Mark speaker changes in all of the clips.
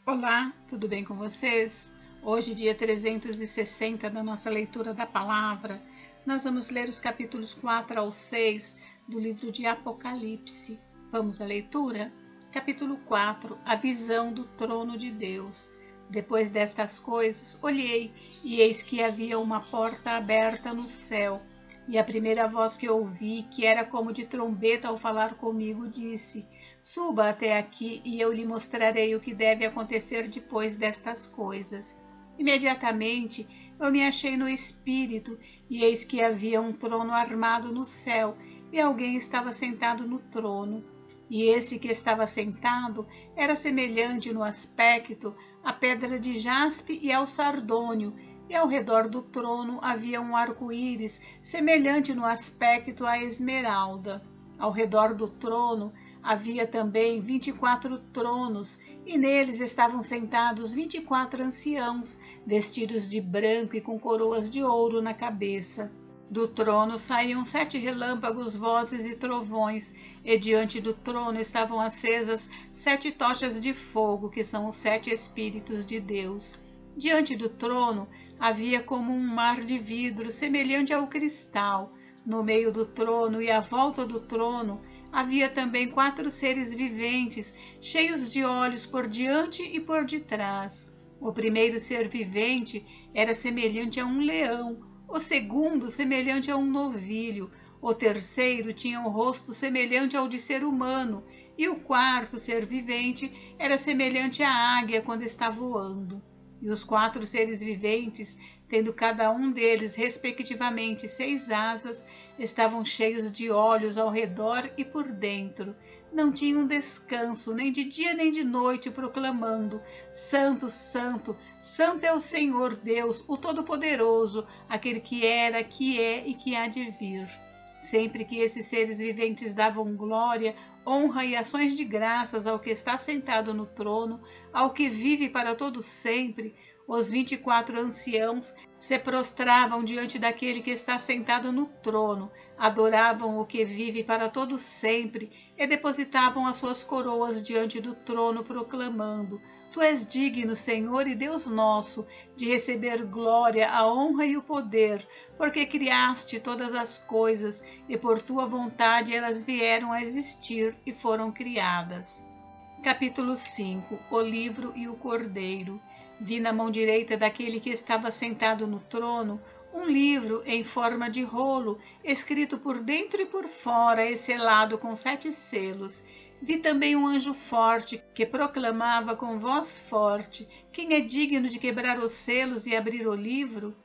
Speaker 1: Olá, tudo bem com vocês? Hoje, dia 360 da nossa leitura da palavra, nós vamos ler os capítulos 4 ao 6 do livro de Apocalipse. Vamos à leitura? Capítulo 4, a visão do trono de Deus. Depois destas coisas, olhei, e eis que havia uma porta aberta no céu. E a primeira voz que ouvi, que era como de trombeta ao falar comigo, disse: Suba até aqui, e eu lhe mostrarei o que deve acontecer depois destas coisas. Imediatamente eu me achei no espírito, e eis que havia um trono armado no céu, e alguém estava sentado no trono. E esse que estava sentado era semelhante no aspecto à pedra de jaspe e ao sardônio, e ao redor do trono havia um arco-íris semelhante no aspecto à esmeralda. Ao redor do trono havia também 24 tronos, e neles estavam sentados 24 anciãos, vestidos de branco e com coroas de ouro na cabeça. Do trono saíam 7 relâmpagos, vozes e trovões, e diante do trono estavam acesas 7 tochas de fogo, que são os 7 Espíritos de Deus. Diante do trono havia como um mar de vidro, semelhante ao cristal. No meio do trono e à volta do trono havia também 4 seres viventes, cheios de olhos por diante e por detrás. O primeiro ser vivente era semelhante a um leão, o segundo semelhante a um novilho, o terceiro tinha um rosto semelhante ao de ser humano, e o quarto ser vivente era semelhante à águia quando está voando. E os 4 seres viventes, tendo cada um deles respectivamente 6 asas, estavam cheios de olhos ao redor e por dentro. Não tinham descanso, nem de dia nem de noite, proclamando: Santo, Santo, Santo é o Senhor Deus, o Todo-Poderoso, aquele que era, que é e que há de vir. Sempre que esses seres viventes davam glória, honra e ações de graças ao que está sentado no trono, ao que vive para todo sempre, os 24 anciãos se prostravam diante daquele que está sentado no trono, adoravam o que vive para todo sempre e depositavam as suas coroas diante do trono, proclamando: Tu és digno, Senhor e Deus nosso, de receber glória, a honra e o poder, porque criaste todas as coisas e por tua vontade elas vieram a existir e foram criadas. Capítulo 5. O livro e o cordeiro. Vi na mão direita daquele que estava sentado no trono um livro em forma de rolo, escrito por dentro e por fora e selado com 7 selos. Vi também um anjo forte que proclamava com voz forte: Quem é digno de quebrar os selos e abrir o livro?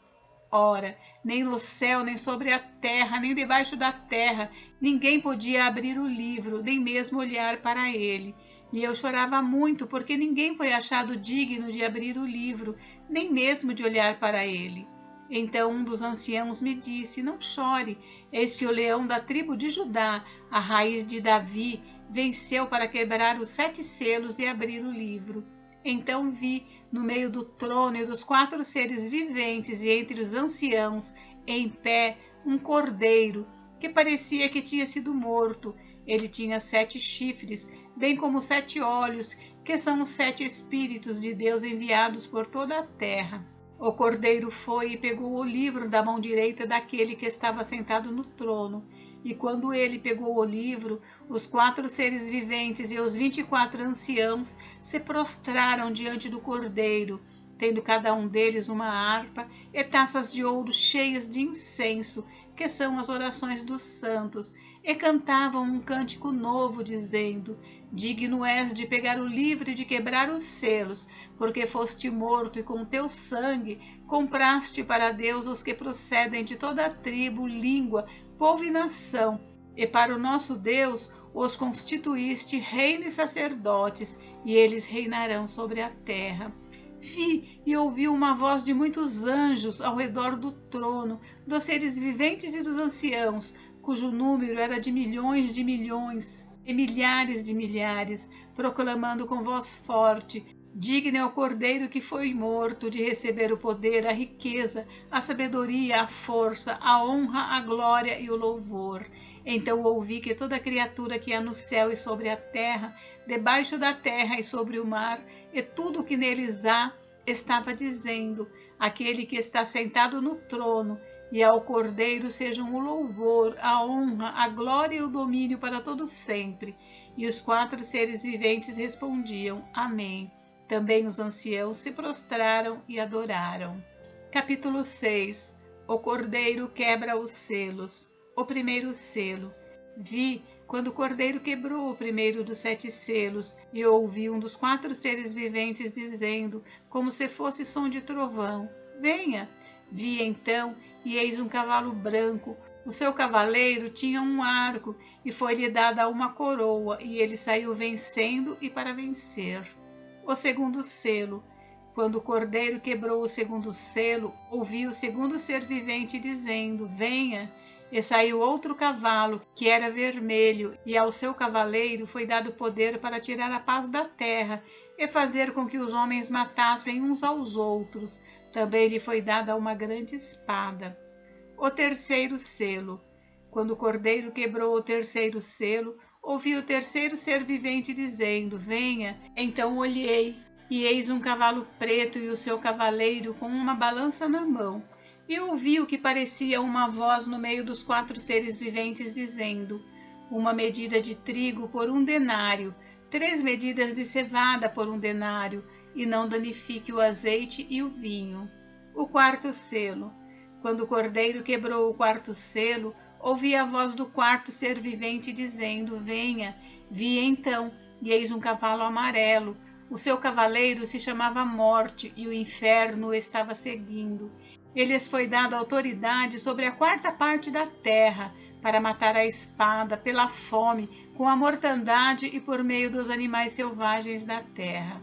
Speaker 1: Ora, nem no céu, nem sobre a terra, nem debaixo da terra, ninguém podia abrir o livro, nem mesmo olhar para ele. E eu chorava muito, porque ninguém foi achado digno de abrir o livro, nem mesmo de olhar para ele. Então um dos anciãos me disse: Não chore, eis que o leão da tribo de Judá, a raiz de Davi, venceu para quebrar os 7 selos e abrir o livro. Então vi, no meio do trono e dos 4 seres viventes e entre os anciãos, em pé, um cordeiro, que parecia que tinha sido morto. Ele tinha 7 chifres, bem como 7 olhos, que são os 7 Espíritos de Deus enviados por toda a terra. O cordeiro foi e pegou o livro da mão direita daquele que estava sentado no trono. E quando ele pegou o livro, os 4 seres viventes e os 24 anciãos se prostraram diante do cordeiro, tendo cada um deles uma harpa e taças de ouro cheias de incenso, que são as orações dos santos, e cantavam um cântico novo, dizendo: Digno és de pegar o livro e de quebrar os selos, porque foste morto e com teu sangue compraste para Deus os que procedem de toda a tribo, língua, povo e nação, e para o nosso Deus os constituíste reino e sacerdotes, e eles reinarão sobre a terra. Vi e ouvi uma voz de muitos anjos ao redor do trono, dos seres viventes e dos anciãos, cujo número era de milhões e milhares de milhares, proclamando com voz forte: Digno é o cordeiro que foi morto de receber o poder, a riqueza, a sabedoria, a força, a honra, a glória e o louvor. Então ouvi que toda criatura que há no céu e sobre a terra, debaixo da terra e sobre o mar, e tudo o que neles há, estava dizendo: aquele que está sentado no trono e ao Cordeiro sejam o louvor, a honra, a glória e o domínio para todo sempre. E os 4 seres viventes respondiam: Amém. Também os anciãos se prostraram e adoraram. Capítulo 6. O Cordeiro quebra os selos. O primeiro selo. Vi quando o Cordeiro quebrou o primeiro dos 7 selos, e ouvi um dos 4 seres viventes dizendo, como se fosse som de trovão: Venha! Vi então, e eis um cavalo branco. O seu cavaleiro tinha um arco, e foi-lhe dada uma coroa, e ele saiu vencendo e para vencer. O segundo selo. Quando o Cordeiro quebrou o segundo selo, ouvi o segundo ser vivente dizendo: Venha! E saiu outro cavalo, que era vermelho, e ao seu cavaleiro foi dado poder para tirar a paz da terra e fazer com que os homens matassem uns aos outros. Também lhe foi dada uma grande espada. O terceiro selo. Quando o Cordeiro quebrou o terceiro selo, ouvi o terceiro ser vivente dizendo: Venha! Então olhei, e eis um cavalo preto e o seu cavaleiro com uma balança na mão. E ouvi o que parecia uma voz no meio dos 4 seres viventes dizendo: uma medida de trigo por 1 denário, 3 medidas de cevada por 1 denário, e não danifique o azeite e o vinho. O quarto selo. Quando o Cordeiro quebrou o quarto selo, ouvi a voz do 4º ser vivente dizendo: Venha! Vi então, e eis um cavalo amarelo. O seu cavaleiro se chamava Morte, e o inferno o estava seguindo. Lhes foi dada autoridade sobre a 4ª parte da terra, para matar a espada, pela fome, com a mortandade e por meio dos animais selvagens da terra.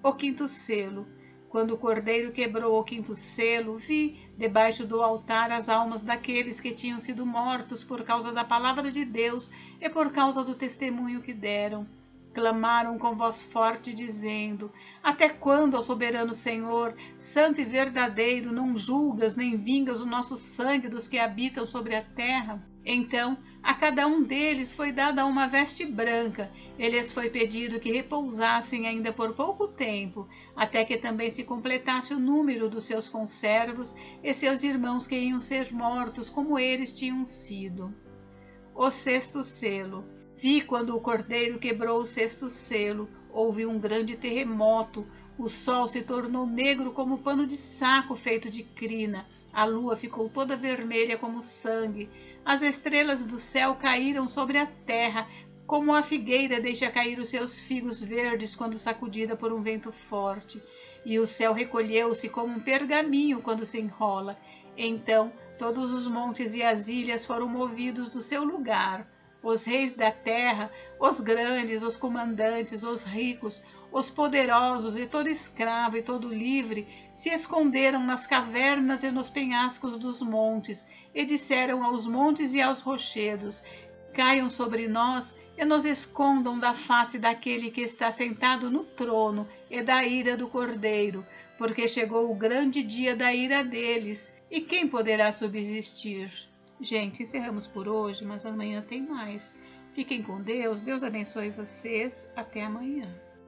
Speaker 1: O 5º selo. Quando o Cordeiro quebrou o 5º selo, vi, debaixo do altar, as almas daqueles que tinham sido mortos por causa da palavra de Deus e por causa do testemunho que deram. Clamaram com voz forte, dizendo: Até quando, ó soberano Senhor, santo e verdadeiro, não julgas nem vingas o nosso sangue dos que habitam sobre a terra? Então a cada um deles foi dada uma veste branca, e lhes foi pedido que repousassem ainda por pouco tempo, até que também se completasse o número dos seus conservos e seus irmãos que iam ser mortos como eles tinham sido. O 6º selo. Vi quando o Cordeiro quebrou o 6º selo, houve um grande terremoto, o sol se tornou negro como pano de saco feito de crina, a lua ficou toda vermelha como sangue, as estrelas do céu caíram sobre a terra, como a figueira deixa cair os seus figos verdes quando sacudida por um vento forte, e o céu recolheu-se como um pergaminho quando se enrola. Então todos os montes e as ilhas foram movidos do seu lugar. Os reis da terra, os grandes, os comandantes, os ricos, os poderosos e todo escravo e todo livre se esconderam nas cavernas e nos penhascos dos montes e disseram aos montes e aos rochedos: Caiam sobre nós e nos escondam da face daquele que está sentado no trono e da ira do Cordeiro, porque chegou o grande dia da ira deles, e quem poderá subsistir? Gente, encerramos por hoje, mas amanhã tem mais. Fiquem com Deus, Deus abençoe vocês. Até amanhã.